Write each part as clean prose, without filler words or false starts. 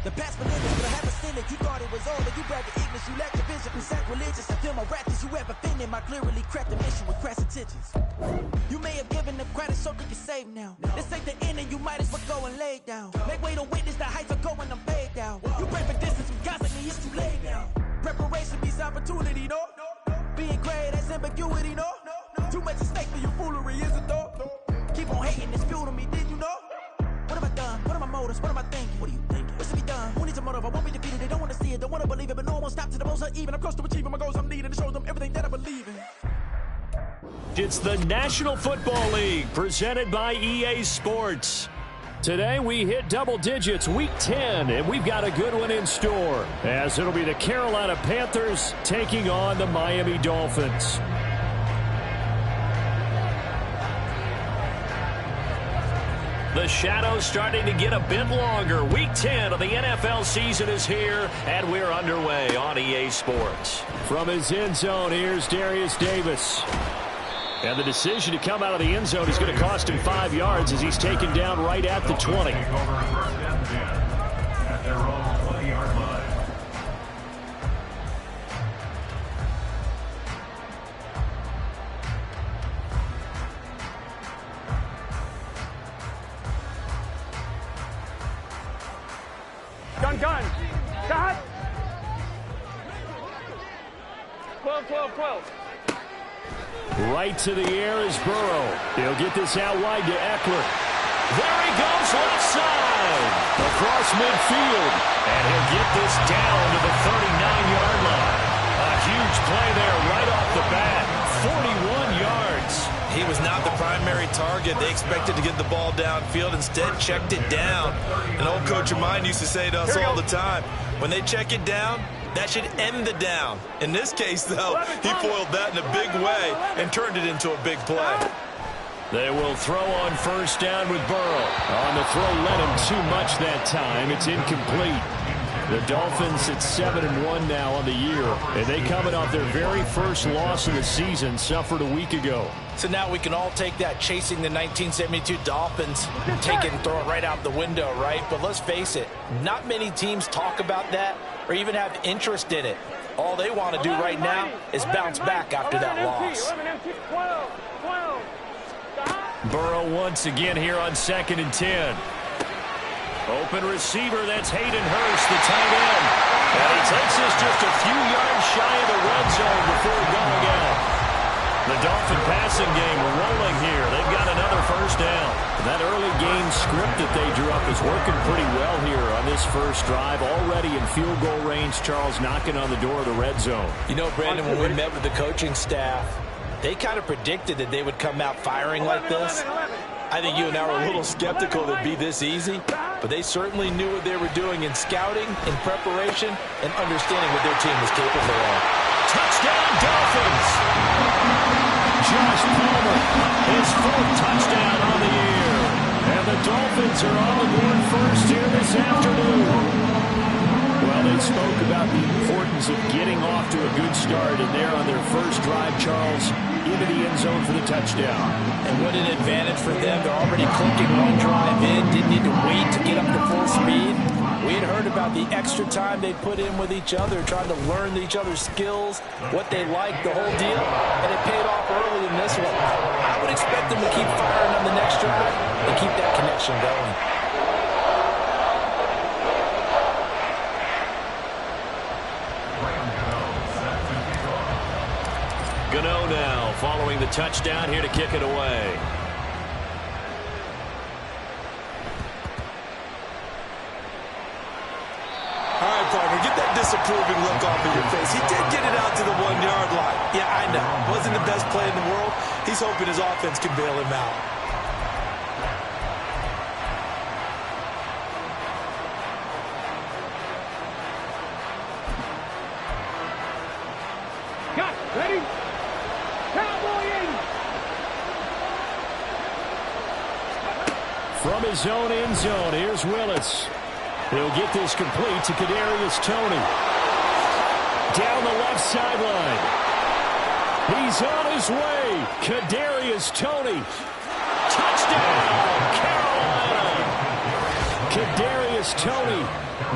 The past millennials would have a sin that you thought it was all, but you bragging ignorance, you lack the vision, be sacrilegious. I feel my rappers, you have offended my clearly crafted mission with crass intentions. You may have given them credit so they can save now. This ain't the end and you might as well go and lay down. Make way to witness the heights are going, I'm paid down. You pray for distance from constantly, it's too late now. Preparation beats opportunity, no? Being great, that's ambiguity, no? Too much at stake for your foolery, is it though? Keep on hating, it's fuel to me, did you know? What have I done? What are my motives? What am I thinking? What are you thinking? What should be done? Who needs a motive? I won't be defeated. They don't want to see it, don't want to believe it, but no one won't stop to the most uneven. I'm close to achieving my goals. I'm needing to show them everything that I believe in. It's the National Football League presented by EA Sports. Today we hit double digits, week 10, and we've got a good one in store, as it'll be the Carolina Panthers taking on the Miami Dolphins. The shadow's starting to get a bit longer. Week 10 of the NFL season is here, and we're underway on EA Sports. From his end zone, here's Darius Davis. And the decision to come out of the end zone is going to cost him 5 yards as he's taken down right at the 20. At their own 20-yard line. Gun. Stop. 12. Right to the air is Burrow. He'll get this out wide to Eckler. There he goes, left side. Across midfield. And he'll get this down to the 39-yard line. A huge play there right off the bat. 41 yards. He was not the primary target. They expected to get the ball downfield. Instead, checked it down. An old coach of mine used to say to us all the time, when they check it down, that should end the down. In this case, though, he foiled that in a big way and turned it into a big play. They will throw on first down with Burrow. On the throw, led him too much that time. It's incomplete. The Dolphins at 7-1 now on the year, and they coming off their very first loss of the season, suffered a week ago. So now we can all take that chasing the 1972 Dolphins, take it and throw it right out the window, right? But let's face it, not many teams talk about that or even have interest in it. All they want to do right now is bounce back after that loss. Burrow once again here on 2nd and 10. Open receiver, that's Hayden Hurst, the tight end. And he takes this just a few yards shy of the red zone before going out. The Dolphin passing game rolling here. They've got another first down. That early game script that they drew up is working pretty well here on this first drive. Already in field goal range, Charles knocking on the door of the red zone. You know, Brandon, when we met with the coaching staff, they kind of predicted that they would come out firing like this. I think you and I were a little skeptical that it'd be this easy, but they certainly knew what they were doing in scouting, in preparation, and understanding what their team was capable of. Touchdown, Dolphins! Josh Palmer, his 4th touchdown on the year. And the Dolphins are on the board first here this afternoon. Well, they spoke about the importance of getting off to a good start, and there on their first drive, Charles, into the end zone for the touchdown. And what an advantage for them. They're already clicking one drive in, didn't need to wait to get up to full speed. We had heard about the extra time they put in with each other, trying to learn each other's skills, what they like, the whole deal, and it paid off early in this one. I would expect them to keep firing on the next drive and keep that connection going. Gano now following the touchdown here to kick it away. All right, partner, get that disapproving look off of your face. He did get it out to the 1-yard line. Yeah, I know. Wasn't the best play in the world. He's hoping his offense can bail him out. Got ready. From his own end zone, here's Willis. He'll get this complete to Kadarius Toney. Down the left sideline. He's on his way. Kadarius Toney. Touchdown, Carolina. Kadarius Kadarius Toney,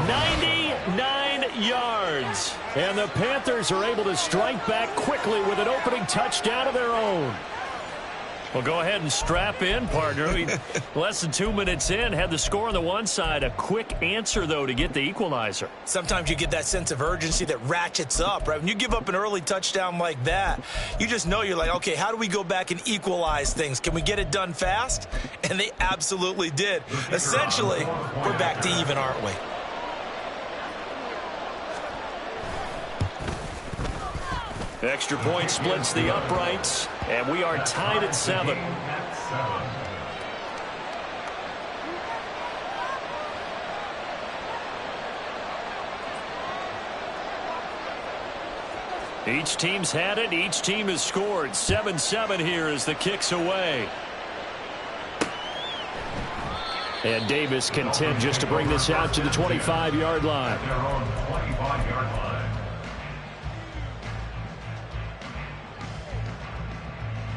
99 yards. And the Panthers are able to strike back quickly with an opening touchdown of their own. Well, go ahead and strap in, partner. Less than 2 minutes in, had the score on the one side. A quick answer, though, to get the equalizer. Sometimes you get that sense of urgency that ratchets up, right? When you give up an early touchdown like that, you just know you're like, okay, how do we go back and equalize things? Can we get it done fast? And they absolutely did. Essentially, we're back to even, aren't we? Extra point splits the uprights, and we are tied at 7. Each team's had it. Each team has scored. 7-7 here as the kick's away. And Davis content just to bring this out to the 25-yard line.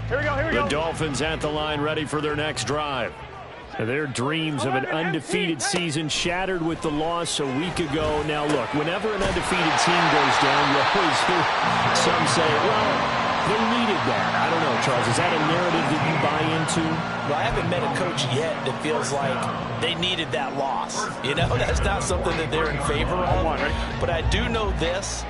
Here we go. The Dolphins at the line, ready for their next drive. Their dreams of an undefeated season shattered with the loss a week ago. Now, look, whenever an undefeated team goes down, you always hear some say, well, they needed that. I don't know, Charles. Is that a narrative that you buy into? Well, I haven't met a coach yet that feels like they needed that loss. You know, that's not something that they're in favor of. But I do know this.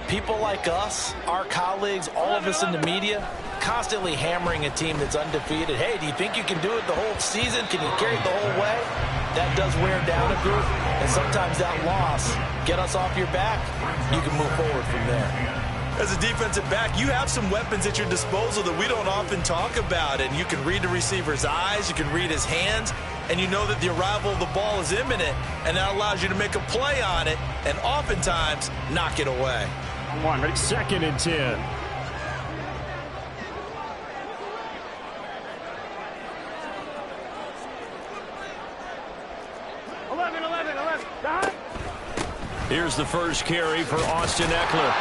People like us, our colleagues, all of us in the media, constantly hammering a team that's undefeated. Hey, do you think you can do it the whole season? Can you carry it the whole way? That does wear down a group, and sometimes that loss, get us off your back, you can move forward from there. As a defensive back, you have some weapons at your disposal that we don't often talk about, and you can read the receiver's eyes, you can read his hands, and you know that the arrival of the ball is imminent, and that allows you to make a play on it, and oftentimes knock it away. 2nd and 10. Here's the first carry for Austin Eckler.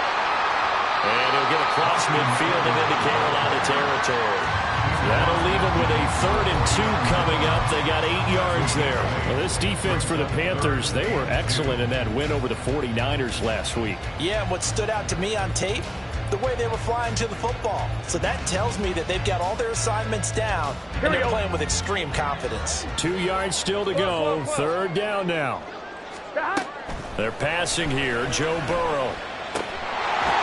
And he'll get across midfield and into Carolina territory. That'll leave them with a 3rd and 2 coming up. They got 8 yards there. Well, this defense for the Panthers, they were excellent in that win over the 49ers last week. Yeah, and what stood out to me on tape, the way they were flying to the football. So that tells me that they've got all their assignments down, and they're playing with extreme confidence. 2 yards still to go. 3rd down now. They're passing here. Joe Burrow.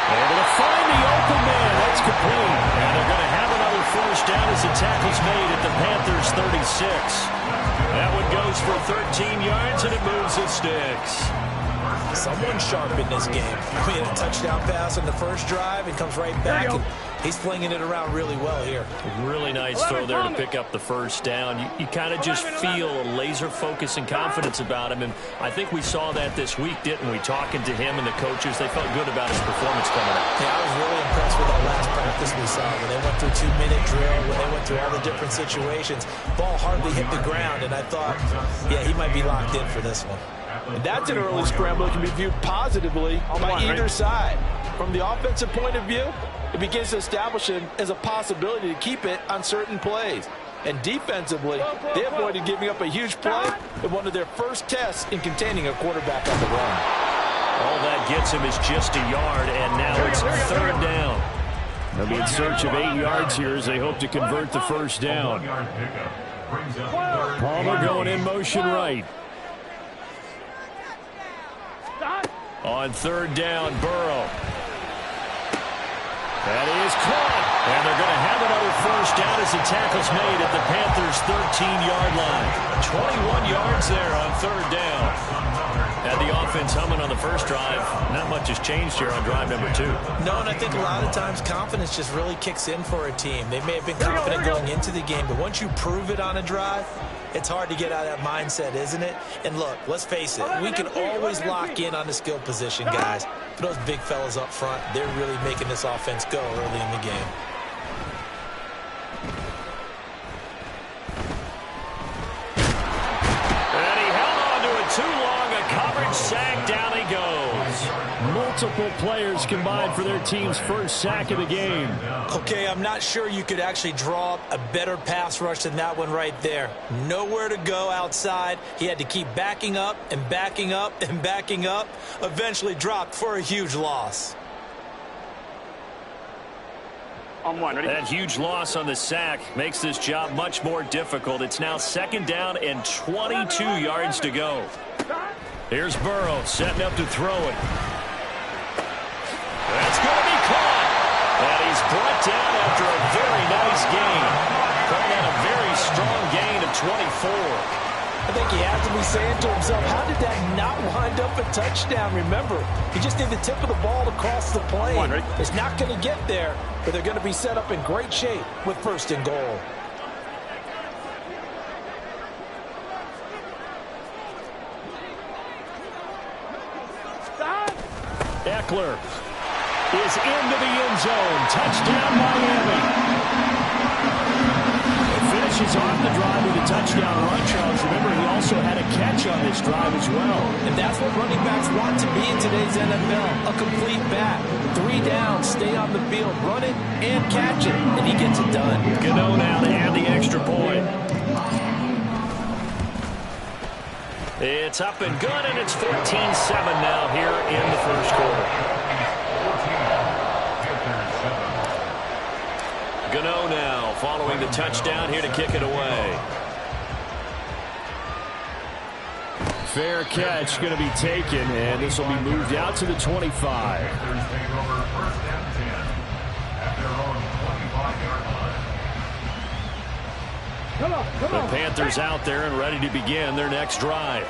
Able to find the open man. That's complete. And they're going to have another first down as the tackle's made at the Panthers 36. That one goes for 13 yards, and it moves the sticks. Someone sharp in this game. We had a touchdown pass on the first drive. It comes right back. And he's flinging it around really well here. Really nice throw there to pick up the first down. You kind of just feel a laser focus and confidence about him. And I think we saw that this week, didn't we? Talking to him and the coaches, they felt good about his performance coming out. Yeah, I was really impressed with that last practice we saw when they went through 2-minute drill, when they went through all the different situations. Ball hardly hit the ground, and I thought, yeah, he might be locked in for this one. And that's an early scramble that can be viewed positively by either side. From the offensive point of view, it begins to establish it as a possibility to keep it on certain plays. And defensively, they avoided giving up a huge play in one of their first tests in containing a quarterback on the run. All that gets him is just a yard, and now it's 3rd down. They'll be in search of 8 yards here as they hope to convert the first down. Palmer going in motion right. On 3rd down, Burrow. That is caught. And they're going to have another first down as the tackle's made at the Panthers' 13-yard line. 21 yards there on 3rd down. Had the offense humming on the first drive. Not much has changed here on drive number 2. No, and I think a lot of times confidence just really kicks in for a team. They may have been confident going into the game, but once you prove it on a drive, it's hard to get out of that mindset, isn't it? And look, let's face it, we can always lock in on the skill position, guys. But those big fellas up front, they're really making this offense go early in the game. And he held on to it too long. A coverage sack. Down he goes. multiple players combined for their team's first sack of the game. Okay, I'm not sure you could actually draw up a better pass rush than that one right there. Nowhere to go outside. He had to keep backing up and backing up and backing up. Eventually dropped for a huge loss. On one, ready? That huge loss on the sack makes this job much more difficult. It's now 2nd down and 22 yards to go. Here's Burrow setting up to throw it. That's going to be caught. And he's brought down after a very nice gain. Called out a very strong gain of 24. I think he has to be saying to himself, how did that not wind up a touchdown? Remember, he just did the tip of the ball across the plane. It's not going to get there, but they're going to be set up in great shape with 1st and goal. Eckler is into the end zone. Touchdown, Miami. Finishes off the drive with a touchdown run, Charles. Remember, he also had a catch on this drive as well. And that's what running backs want to be in today's NFL. A complete back. 3 downs, stay on the field, run it and catch it, and he gets it done. Gano now to add the extra point. It's up and good, and it's 14-7 now here in the first quarter. Gano now following the touchdown here to kick it away. Fair catch going to be taken, and this will be moved out to the 25. The Panthers out there and ready to begin their next drive.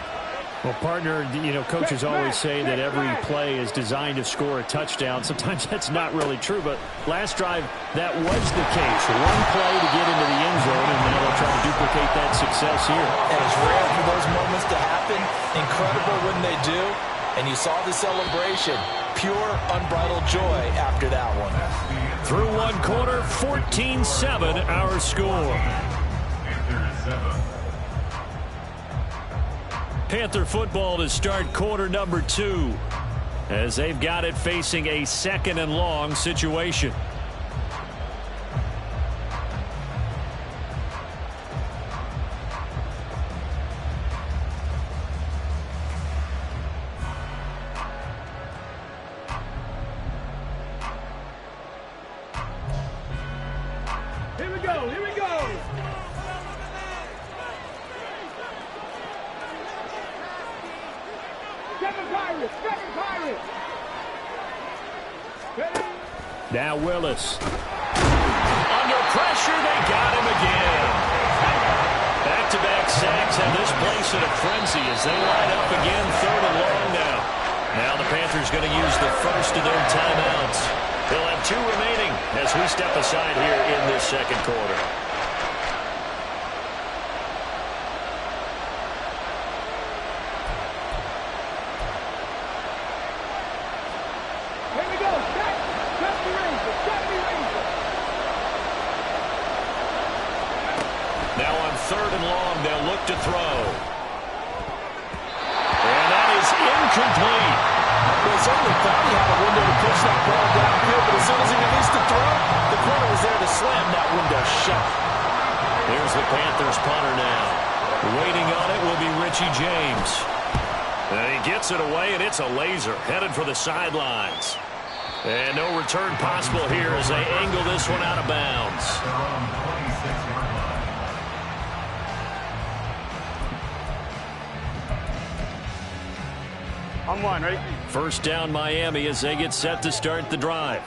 Well, partner, you know, coaches always say that every play is designed to score a touchdown. Sometimes that's not really true, but last drive, that was the case. One play to get into the end zone, and now they'll try to duplicate that success here. And it's rare for those moments to happen. Incredible when they do. And you saw the celebration. Pure, unbridled joy after that one. Through one quarter, 14-7 our score. Panther football to start quarter number 2 as they've got it facing a 2nd and long situation. Here we go, here we go. Second pirate. Now Willis. Under pressure, they got him again. Back-to-back sacks have this place in a frenzy as they line up again 3rd and long now. Now the Panthers going to use the first of their timeouts. They'll have 2 remaining as we step aside here in this 2nd quarter. Now on 3rd and long, they'll look to throw. And that is incomplete. Well, certainly thought he had a window to push that ball downfield, but as soon as he released the throw, the corner was there to slam that window shut. Here's the Panthers punter now. Waiting on it will be Richie James. And he gets it away, and it's a laser headed for the sidelines. And no return possible here as they angle this one out of bounds. On one, ready? First down Miami as they get set to start the drive.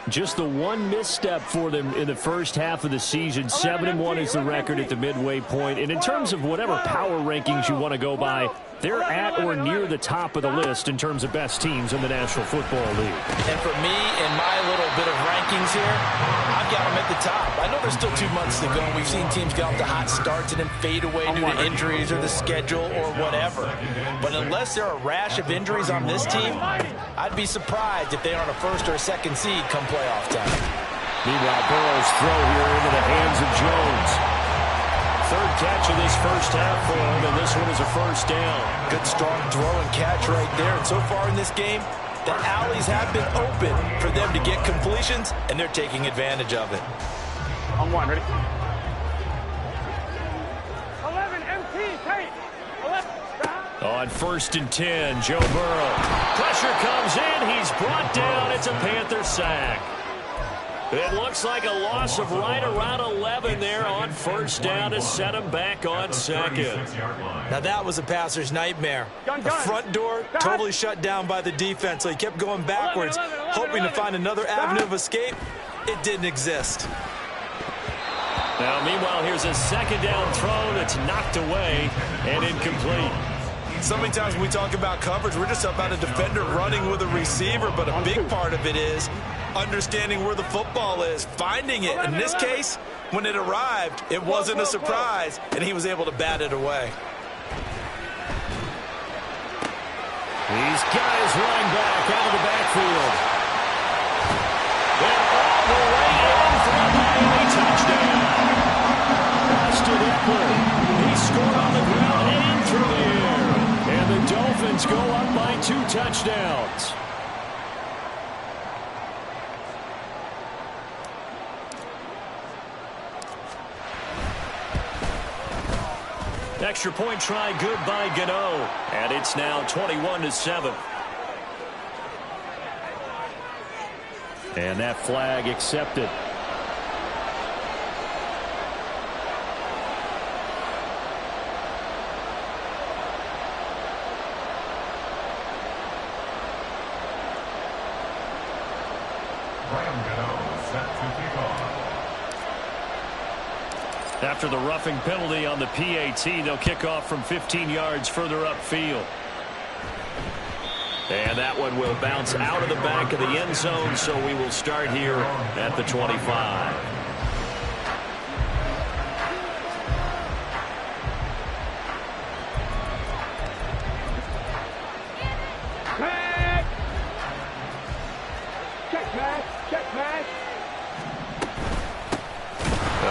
Just the one misstep for them in the first half of the season. 7-1 is the record at the midway point. And in terms of whatever power rankings you want to go by, they're at or near the top of the list in terms of best teams in the National Football League. And for me, in my little bit of rankings here, I've got them at the top. I know there's still 2 months to go. We've seen teams get off to hot starts and then fade away due to injuries or the schedule or whatever. But unless there are a rash of injuries on this team, I'd be surprised if they aren't a 1st or a 2nd seed come playoff time. Meanwhile, Burrow's throw here into the hands of Jones. 3rd catch of this first half for him, and this one is a 1st down. Good, strong throw and catch right there. And so far in this game, The alleys have been open for them to get completions, and they're taking advantage of it. On one, ready? 11, MT, tight. 11. On 1st and 10, Joe Burrow. Pressure comes in. He's brought down. It's a Panther sack. It looks like a loss of right around 11 there on 1st down to set him back on 2nd. Now that was a passer's nightmare. The front door totally shut down by the defense, so he kept going backwards, hoping to find another avenue of escape. It didn't exist. Now, meanwhile, here's a 2nd down throw that's knocked away and incomplete. So many times when we talk about coverage, we're just about a defender running with a receiver, but a big part of it is understanding where the football is, finding it. In this case, when it arrived, it wasn't a surprise, and he was able to bat it away. These guys running back out of the backfield. And all the way in for a Miami touchdown. Austin Eckler. He scored on the ground and through the air. And the Dolphins go up by 2 touchdowns. Extra point try good by Gano. And it's now 21-7. And that flag accepted. After the roughing penalty on the PAT, they'll kick off from 15 yards further upfield. And that one will bounce out of the back of the end zone, so we will start here at the 25.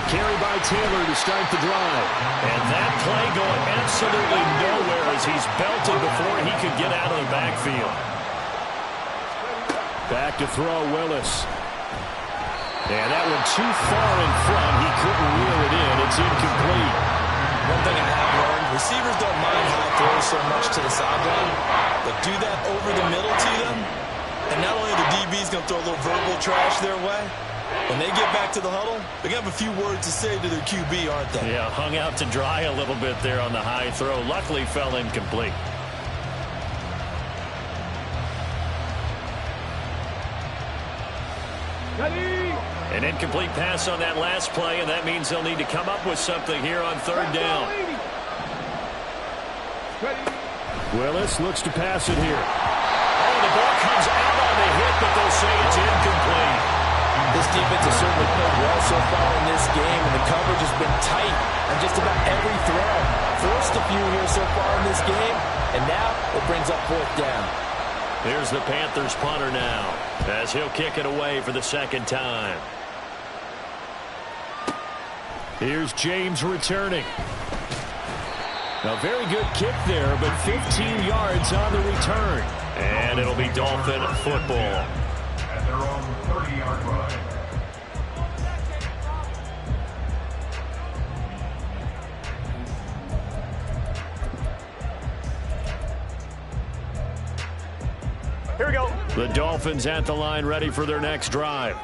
Carry by Taylor to start the drive. And that play going absolutely nowhere as he's belted before he could get out of the backfield. Back to throw Willis. And that one too far in front. He couldn't reel it in. It's incomplete. One thing I have learned, receivers don't mind high throws so much to the sideline, but do that over the middle to them, and not only are the DBs going to throw a little verbal trash their way, when they get back to the huddle, they're going to have a few words to say to their QB, aren't they? Yeah, hung out to dry a little bit there on the high throw. Luckily fell incomplete. An incomplete pass on that last play, and that means they'll need to come up with something here on 3rd down. Willis looks to pass it here. Oh, the ball comes out on the hit, but they'll say it's incomplete. This defense has certainly played well so far in this game, and the coverage has been tight on just about every throw. Forced a few here so far in this game, and now it brings up 4th down. Here's the Panthers punter now, as he'll kick it away for the 2nd time. Here's James returning. A very good kick there, but 15 yards on the return. And it'll be Dolphin football. At their own 30-yard line. Here we go. The Dolphins at the line, ready for their next drive.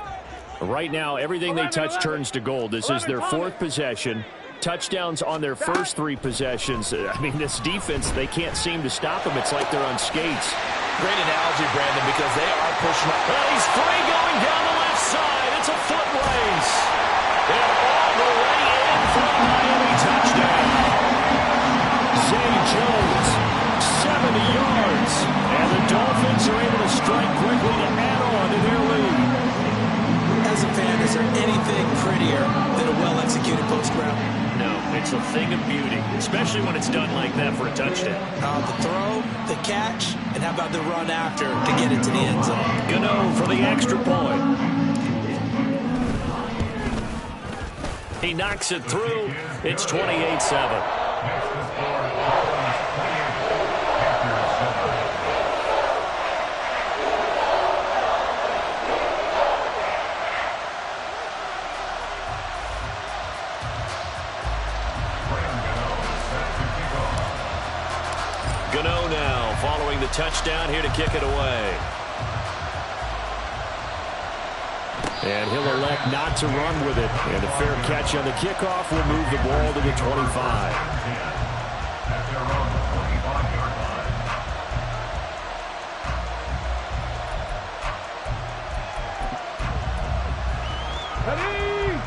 Right now, everything they touch turns to gold. This is their 4th possession. Touchdowns on their first 3 possessions. I mean, this defense, they can't seem to stop them. It's like they're on skates. Great analogy, Brandon, because they are pushing up. Well, he's free going down the left side. It's a foot race. And all the way in for a Miami touchdown. Zay Jones, 70 yards. And the Dolphins are able to strike quickly to add on to their lead. As a fan, is there anything prettier than a well-executed post route? No, it's a thing of beauty, especially when it's done like that for a touchdown. The throw, the catch, and how about the run after to get it to the end zone? Gano for the extra point. He knocks it through. It's 28-7. touchdown here to kick it away. And he'll elect not to run with it. And a fair catch on the kickoff will move the ball to the 25.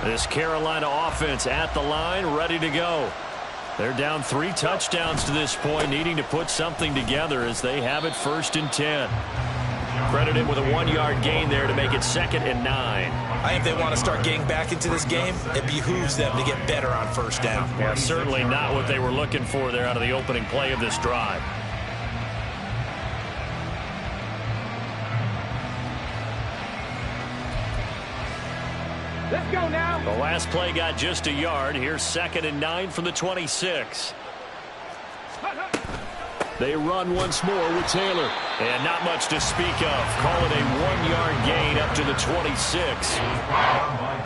This Carolina offense at the line, ready to go. They're down 3 touchdowns to this point, needing to put something together as they have it 1st and 10. Credit him with a 1-yard gain there to make it 2nd and 9. I think they want to start getting back into this game. It behooves them to get better on 1st down. Yeah, certainly not what they were looking for there out of the opening play of this drive. Let's go now. The last play got just a yard. Here's 2nd and 9 from the 26. They run once more with Taylor. And not much to speak of. Call it a 1-yard gain up to the 26.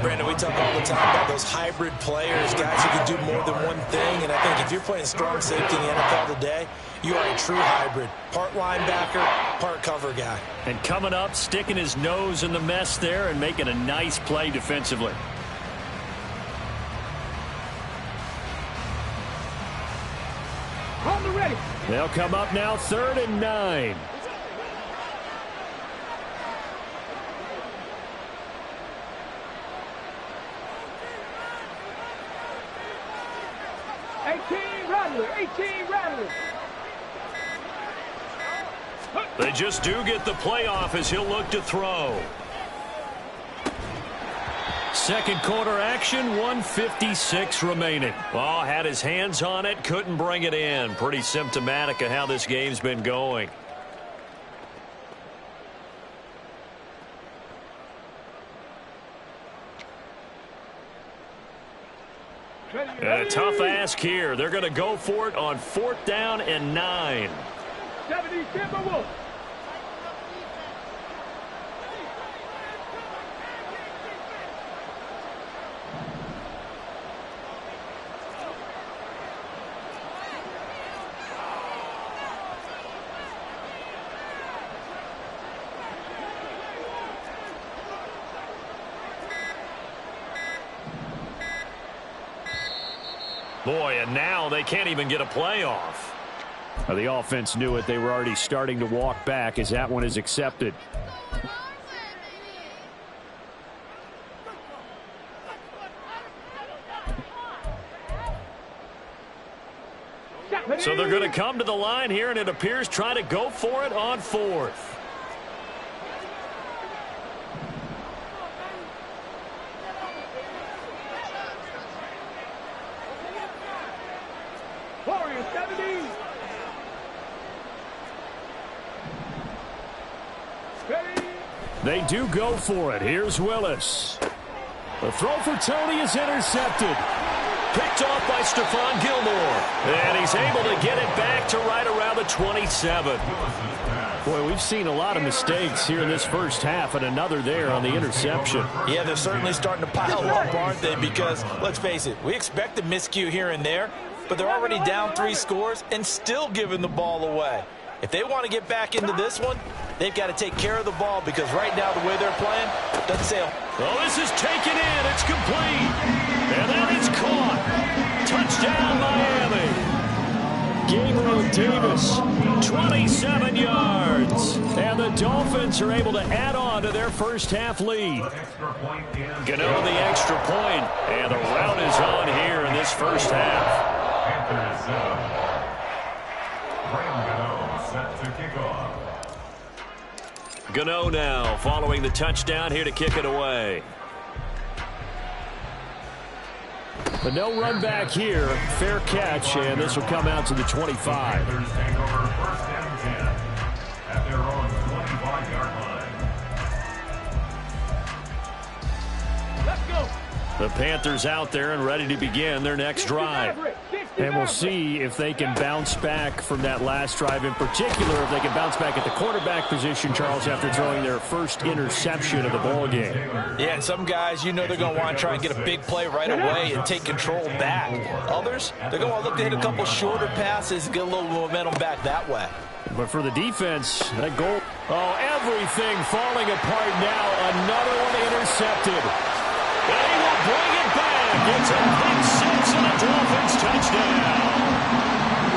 Brandon, we talk all the time about those hybrid players, guys who can do more than one thing. And I think if you're playing strong safety in the NFL today, you are a true hybrid. Part linebacker, part cover guy. And coming up, sticking his nose in the mess there and making a nice play defensively. Hold the ready. They'll come up now 3rd and 9. They just do get the playoff as he'll look to throw. Second quarter action, 1:56 remaining. Ball had his hands on it, couldn't bring it in. Pretty symptomatic of how this game's been going. And a tough ask here. They're going to go for it on 4th down and 9. 70 Timberwolves. Boy, and now they can't even get a playoff. The offense knew it. They were already starting to walk back as that one is accepted. So they're going to come to the line here, and it appears try to go for it on 4th. They do go for it. Here's Willis. The throw for Tony is intercepted. Picked off by Stephon Gilmore. And he's able to get it back to right around the 27. Boy, we've seen a lot of mistakes here in this first half, and another there on the interception. Yeah, they're certainly starting to pile up, aren't they? Because, let's face it, we expect a miscue here and there, but they're already down 3 scores and still giving the ball away. If they want to get back into this one, they've got to take care of the ball because right now the way they're playing doesn't say. Oh, this is taken in. It's complete. And then it's caught. Touchdown, Miami. Gabriel Davis, 27 yards. And the Dolphins are able to add on to their first half lead. Gano the extra point. And the route is on here in this first half. Gano now following the touchdown here to kick it away. But no run back here. Fair catch, and this will come out to the 25. At their own 25-yard line. Let's go. The Panthers out there and ready to begin their next drive. And we'll see if they can bounce back from that last drive, in particular if they can bounce back at the quarterback position, Charles, after throwing their first interception of the ball game. Yeah, and some guys, you know they're going to want to try and get a big play right away and take control back. Others, they're going to look to hit a couple shorter passes, get a little momentum back that way. But for the defense, that goal. Oh, everything falling apart now. Another one intercepted. And he will bring it back. It's a pick six and a Dolphins touchdown.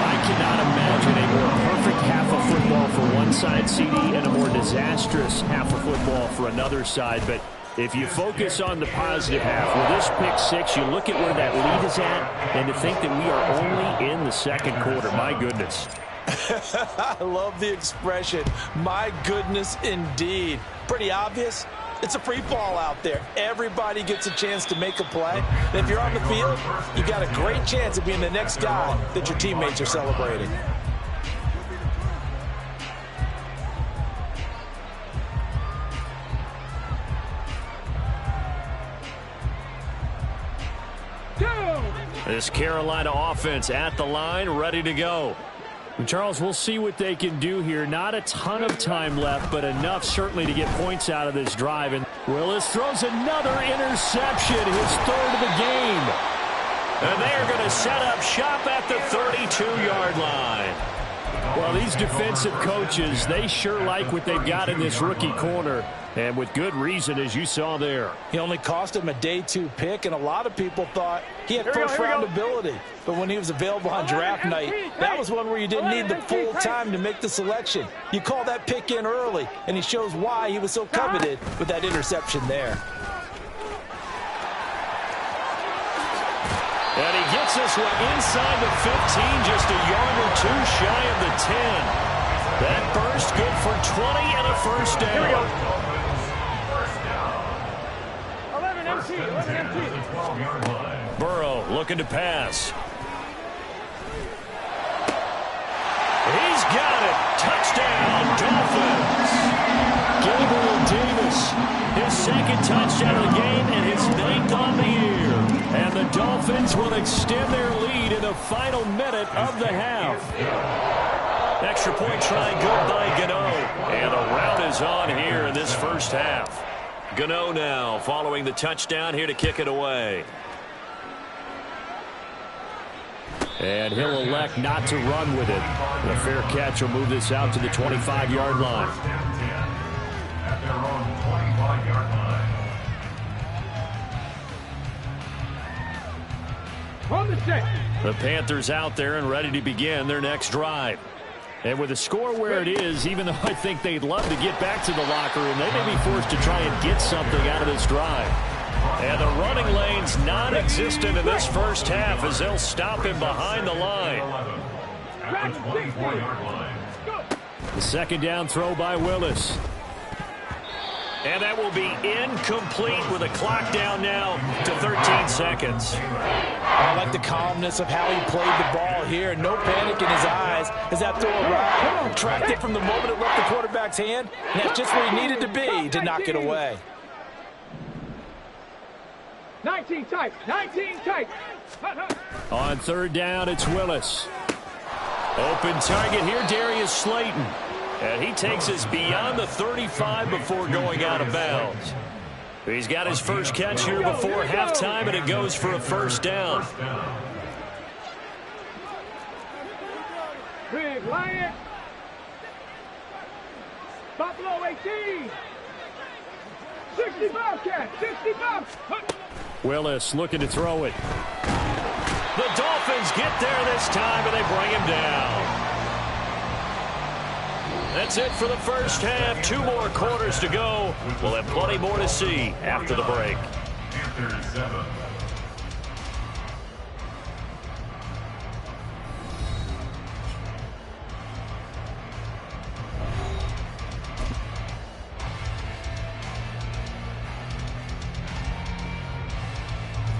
I cannot imagine a more perfect half of football for one side, CD, and a more disastrous half of football for another side. But if you focus on the positive half, with this pick six, you look at where that lead is at, and to think that we are only in the second quarter. My goodness. I love the expression, my goodness indeed. Pretty obvious. It's a free fall out there. Everybody gets a chance to make a play. And if you're on the field, you got a great chance of being the next guy that your teammates are celebrating. This Carolina offense at the line, ready to go. And Charles, we'll see what they can do here. Not a ton of time left, but enough certainly to get points out of this drive. And Willis throws another interception, his third of the game. And they are going to set up shop at the 32-yard line. Well, these defensive coaches, they sure like what they've got in this rookie corner. And with good reason, as you saw there. He only cost him a day 2 pick, and a lot of people thought he had first-round ability. But when he was available on draft night, that was one where you didn't need the full time to make the selection. You call that pick in early, and he shows why he was so coveted with that interception there. And he gets this one inside the 15, just a yard or two shy of the 10. That burst good for 20 and a first down. Here we go. 11 empty. Burrow looking to pass. He's got it. Touchdown, Dolphins. Gabriel Davis, his second touchdown of the game and his 9th on the year. And the Dolphins will extend their lead in the final minute of the half. Extra point try good by Gano. And the rout is on here in this first half. Gano now following the touchdown here to kick it away. And he'll elect not to run with it. A fair catch will move this out to the 25-yard line. At their own 25-yard line. On the set. The Panthers out there and ready to begin their next drive. And with the score where it is, even though I think they'd love to get back to the locker room, they may be forced to try and get something out of this drive. And the running lane's non-existent in this first half as they'll stop him behind the line. At the 24-yard line. The second down throw by Willis. And that will be incomplete with a clock down now to 13 seconds. I like the calmness of how he played the ball here. No panic in his eyes as that throw arrived. Tracked it from the moment it left the quarterback's hand. And that's just where he needed to be to knock it away. 19 tight. 19 tight. On third down, it's Willis. Open target here, Darius Slayton. And he takes us beyond the 35 before going out of bounds. He's got his first catch here before halftime, and it goes for a first down. Big Lion. Buffalo 18. 65 cat. 65. Willis looking to throw it. The Dolphins get there this time, and they bring him down. That's it for the first half. 2 more quarters to go. We'll have plenty more to see after the break. Panthers 7.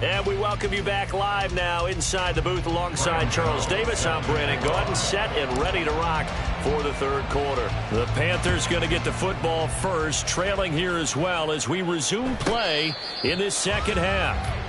And we welcome you back live now inside the booth alongside Charles Davis. I'm Brandon Gaudin, set and ready to rock for the third quarter. The Panthers going to get the football first, trailing here as well as we resume play in this second half.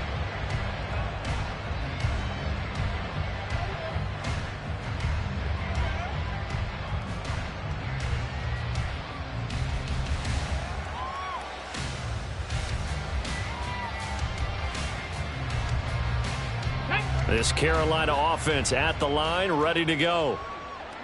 This Carolina offense at the line, ready to go.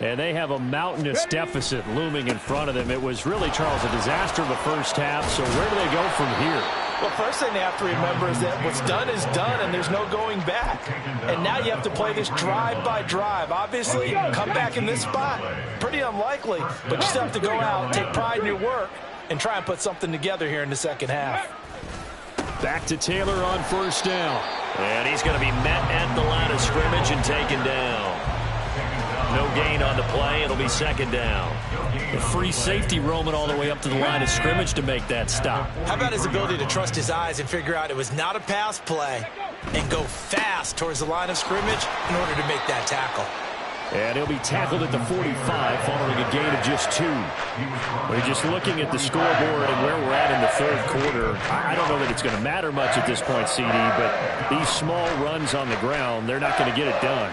And they have a mountainous deficit looming in front of them. It was really, Charles, a disaster the first half. So where do they go from here? Well, first thing they have to remember is that what's done is done, and there's no going back. And now you have to play this drive by drive. Obviously, come back in this spot, pretty unlikely. But you still have to go out, take pride in your work, and try and put something together here in the second half. Back to Taylor on first down. And he's going to be met at the line of scrimmage and taken down. No gain on the play. It'll be second down. The free safety roaming all the way up to the line of scrimmage to make that stop. How about his ability to trust his eyes and figure out it was not a pass play and go fast towards the line of scrimmage in order to make that tackle. And he'll be tackled at the 45 following a gain of just 2. We're just looking at the scoreboard and where we're at in the third quarter. I don't know that it's going to matter much at this point, CD, but these small runs on the ground, they're not going to get it done.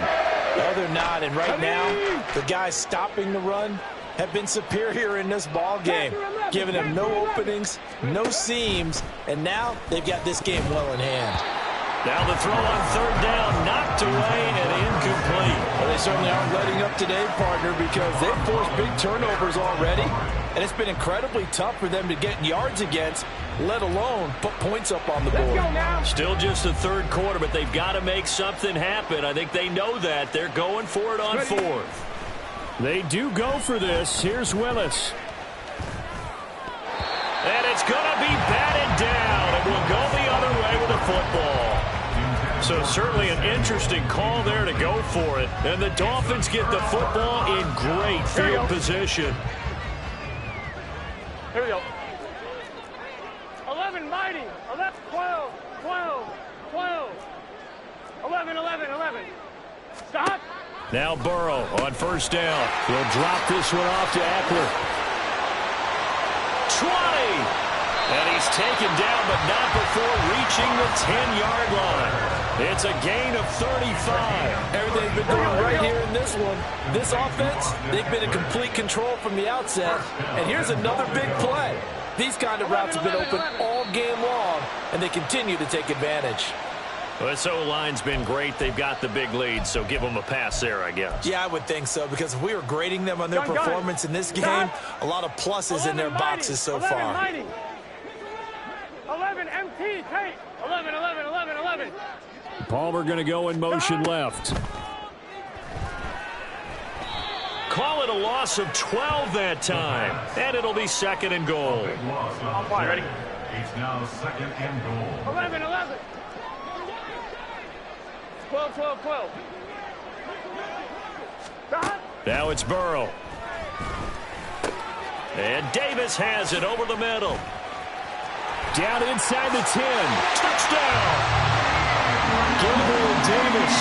No, they're not. And right now, the guys stopping the run have been superior in this ball game, giving them no openings, no seams, and now they've got this game well in hand. Now the throw on third down, knocked away and incomplete. Well, they certainly aren't letting up today, partner, because they've forced big turnovers already, and it's been incredibly tough for them to get yards against, let alone put points up on the board. Still just the third quarter, but they've got to make something happen. I think they know that. They're going for it on fourth. They do go for this. Here's Willis. And it's going to be batted down. It will go the other way with the football. So certainly an interesting call there to go for it. And the Dolphins get the football in great field position. Here we go. 11, mighty. 11, 12, 12, 12. 11, 11, 11. Stop. Now Burrow on first down. He'll drop this one off to Eckler. 20. And he's taken down, but not before reaching the 10-yard line. It's a gain of 35. Everything's been going right here in this one. This offense, they've been in complete control from the outset. And here's another big play. These kind of routes have been open all game long, and they continue to take advantage. Well, this O-line's been great. They've got the big lead, so give them a pass there, I guess. Yeah, I would think so, because if we were grading them on their performance in this game, a lot of pluses in their boxes so far. 11, MT, take. 11, 11, 11, 11. Palmer going to go in motion left. Call it a loss of 12 that time, and it'll be second and goal. Ready? It's now second and goal. 11, 11. 12, 12, 12. Stop. Now it's Burrow. And Davis has it over the middle. Down inside the 10. Touchdown! Gabriel Davis,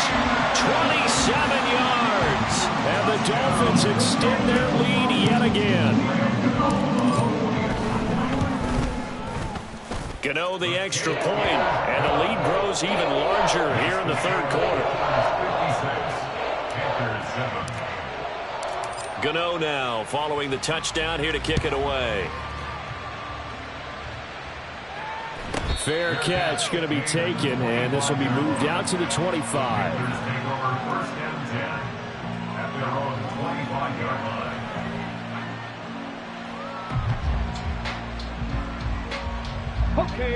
27 yards. And the Dolphins extend their lead yet again. Gano the extra point, and the lead grows even larger here in the third quarter. Gano now following the touchdown here to kick it away. Fair catch going to be taken, and this will be moved out to the 25.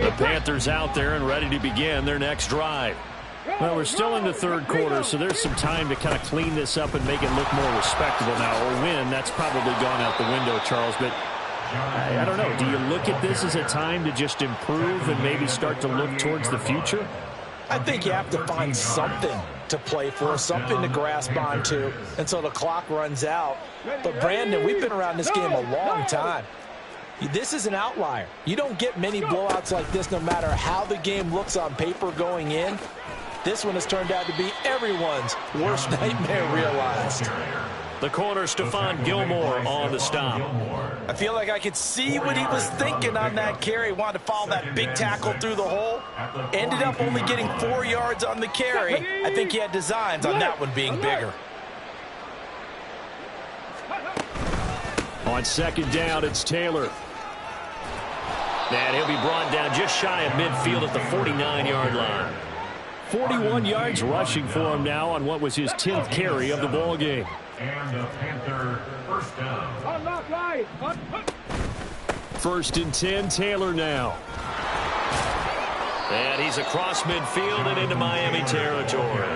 The Panthers out there and ready to begin their next drive. Well, we're still in the third quarter, so there's some time to kind of clean this up and make it look more respectable now. Or win, that's probably gone out the window, Charles, but I don't know. Do you look at this as a time to just improve and maybe start to look towards the future? I think you have to find something to play for, something to grasp onto until the clock runs out. But, Brandon, we've been around this game a long time. This is an outlier. You don't get many blowouts like this no matter how the game looks on paper going in. This one has turned out to be everyone's worst nightmare realized. The corner, Stephon Gilmore on the stop. I feel like I could see what he was thinking on that carry. Wanted to follow that big tackle through the hole. Ended up only getting 4 yards on the carry. I think he had designs on that one being bigger. On second down, it's Taylor. And he'll be brought down just shy of midfield at the 49-yard line. 41 yards rushing for him now on what was his 10th carry of the ball game. And the Panther first down. Unlock right. First and 10, Taylor now. And he's across midfield and into Miami territory.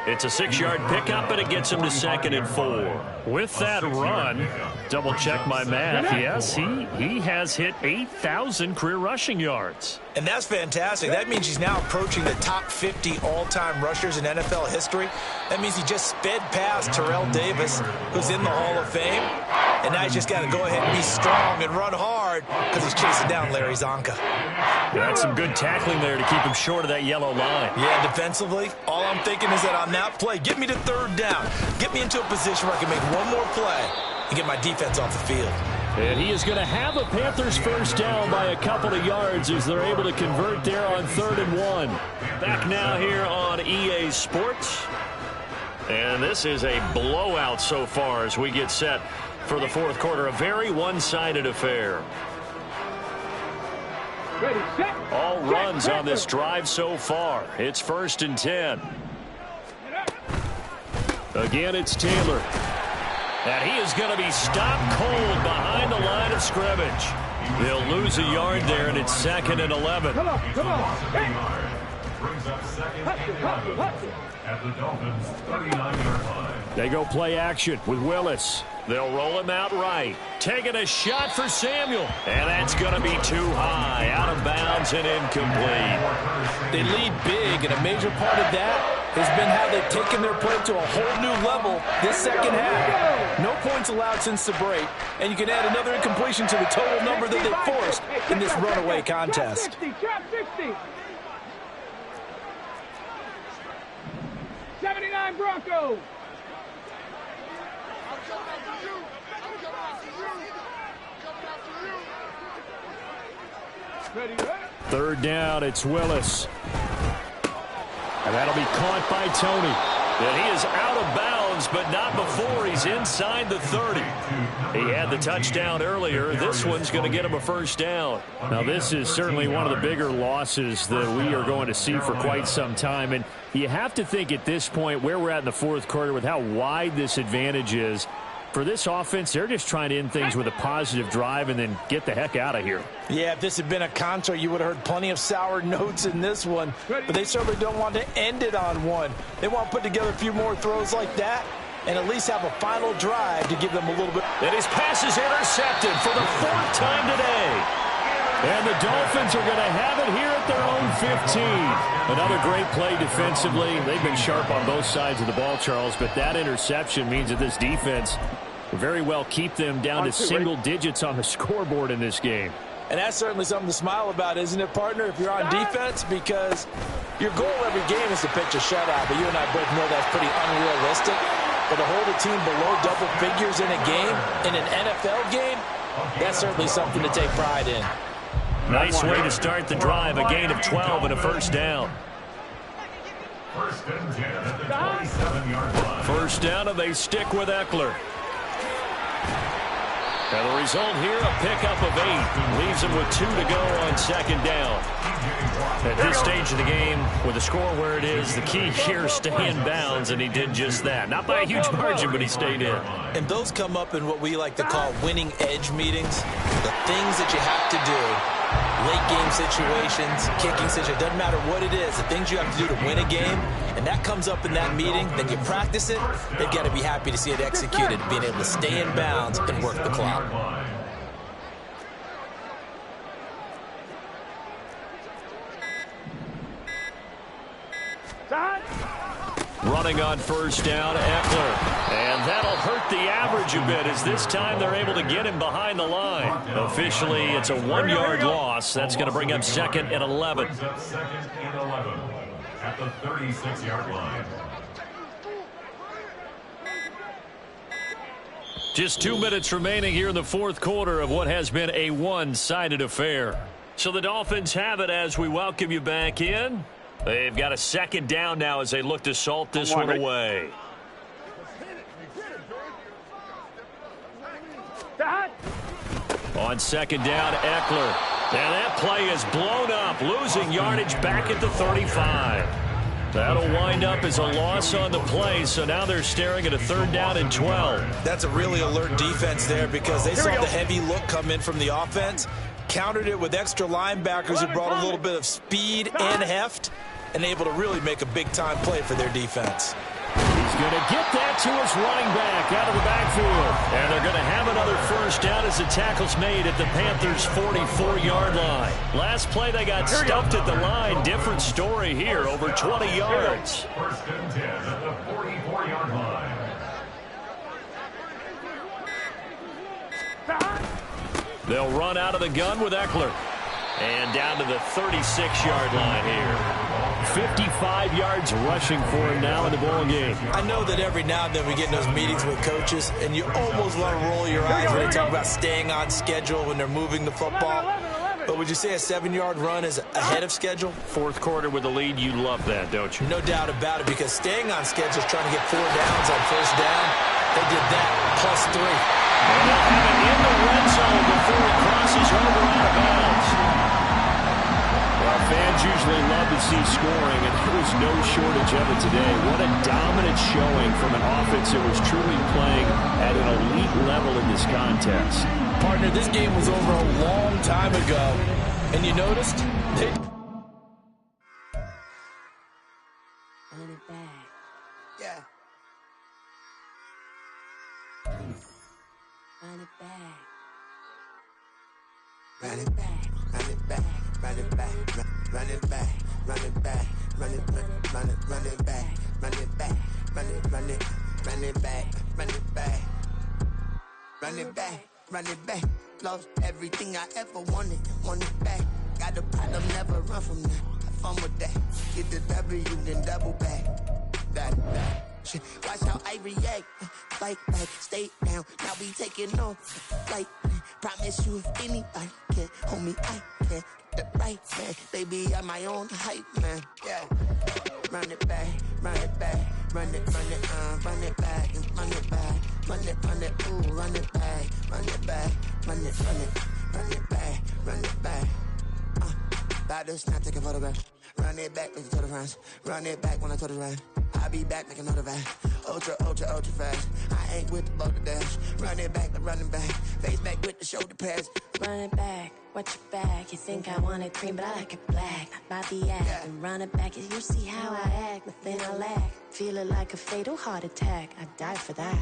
It's a 6-yard pickup, and it gets him to 2nd and 4. With that run, double-check my math, yes, he has hit 8,000 career rushing yards. And that's fantastic. That means he's now approaching the top 50 all-time rushers in NFL history. That means he just sped past Terrell Davis, who's in the Hall of Fame. And now he's just got to go ahead and be strong and run hard because he's chasing down Larry Zonka. That's some good tackling there to keep him short of that yellow line. Yeah, defensively, all I'm thinking is that on that play, get me to 3rd down. Get me into a position where I can make one more play and get my defense off the field. And he is going to have a Panthers first down by a couple of yards as they're able to convert there on 3rd and 1. Back now here on EA Sports. And this is a blowout so far as we get set for the 4th quarter. A very one-sided affair. Ready, set. All runs on this drive so far. It's 1st and 10. Again, it's Taylor. And he is going to be stopped cold behind the line of scrimmage. They'll lose a yard there, and it's 2nd and 11. Come on. Brings up 2nd and 11 at the Dolphins' 39-yard line. They go play action with Willis. They'll roll him out right. Taking a shot for Samuel. And that's going to be too high. Out of bounds and incomplete. They lead big, and a major part of that has been how they've taken their play to a whole new level this second half. No points allowed since the break, and you can add another incompletion to the total number that they forced in this runaway contest. Trap 60. 79 Broncos. Ready. 3rd down, it's Willis. And that'll be caught by Tony. And he is out of bounds, but not before he's inside the 30. He had the touchdown earlier. This one's going to get him a first down. Now, this is certainly one of the bigger losses that we are going to see for quite some time. And you have to think at this point where we're at in the 4th quarter with how wide this advantage is. For this offense, they're just trying to end things with a positive drive and then get the heck out of here. Yeah, if this had been a concert, you would have heard plenty of sour notes in this one. But they certainly don't want to end it on one. They want to put together a few more throws like that and at least have a final drive to give them a little bit. And his pass is intercepted for the 4th time today. And the Dolphins are going to have it here at their own 15. Another great play defensively. They've been sharp on both sides of the ball, Charles, but that interception means that this defense will very well keep them down to single digits on the scoreboard in this game. And that's certainly something to smile about, isn't it, partner, if you're on defense? Because your goal every game is to pitch a shutout, but you and I both know that's pretty unrealistic. But to hold a team below double figures in a game, in an NFL game, that's certainly something to take pride in. Nice way to start the drive, a gain of 12 and a first down. 1st and 10 at the 27-yard line. First down, and they stick with Eckler. And the result here, a pickup of 8. Leaves them with 2 to go on 2nd down. At this stage of the game, with the score where it is, the key here is stay in bounds, and he did just that. Not by a huge margin, but he stayed in. And those come up in what we like to call winning edge meetings. The things that you have to do, late game situations, kicking situations, doesn't matter what it is, the things you have to do to win a game, and that comes up in that meeting, then you practice it, they've got to be happy to see it executed, being able to stay in bounds and work the clock. Running on first down, Eckler. And that'll hurt the average a bit as this time they're able to get him behind the line. Officially, it's a 1-yard loss. That's going to bring up 2nd and 11. Brings up 2nd and 11 at the 36-yard line. Just 2 minutes remaining here in the 4th quarter of what has been a one-sided affair. So the Dolphins have it as we welcome you back in. They've got a 2nd down now as they look to salt this one away. On 2nd down, Eckler. And that play is blown up, losing yardage back at the 35. That'll wind up as a loss on the play, so now they're staring at a 3rd down and 12. That's a really alert defense there because they saw the heavy look come in from the offense, countered it with extra linebackers who brought a little bit of speed and heft, and able to really make a big-time play for their defense. He's going to get that to his running back out of the backfield. And they're going to have another 1st down as the tackle's made at the Panthers' 44-yard line. Last play, they got stuffed at the line. Different story here, over 20 yards. 1st and 10 at the 44-yard line. They'll run out of the gun with Eckler. And down to the 36-yard line here. 55 yards rushing for him now in the ball game. I know that every now and then we get in those meetings with coaches, and you almost want to roll your eyes when they talk about staying on schedule when they're moving the football. But would you say a 7-yard run is ahead of schedule? 4th quarter with the lead, you love that, don't you? No doubt about it, because staying on schedule is trying to get 4 downs on 1st down. They did that +3. And they'll have it in the red zone before it crosses over out of bounds. Well, fans usually love to see scoring, and there was no shortage of it today. What a dominant showing from an offense that was truly playing at an elite level in this contest. Partner, this game was over a long time ago, and you noticed? Run it back. Yeah. Run it back. Run it back. Run it back. Run it back. Run it back. Run it back. Run it back. Run it back. Run it back. Run it run it run it back. Run it back. Run it back. Run it back. Lost everything I ever wanted. Want it back. Got a problem, never run from that. Have fun with that. Get the W, then double back. That. Shit. Watch how I react. Fight back, stay down. Now we taking off. Flight. Promise you if anybody can, homie, I can. Get the right man. Baby, I'm my own hype man. Yeah. Run it back, run it back, run it back, run it back, run it, ooh, run it back, run it back, run it back, run it back. About to snap, take a photograph. Run it back, make it to the front. Run it back when I told it right. I'll be back, make another back. Ultra, ultra, ultra fast. I ain't with the boat to dash. Run it back, running back. Face back with the shoulder pads. Run it back, watch your back. You think I want it cream, but I like it black. Not by the act. Yeah. And run it back, and you see how I act. Nothing I lack. Feel it like a fatal heart attack. I die for that.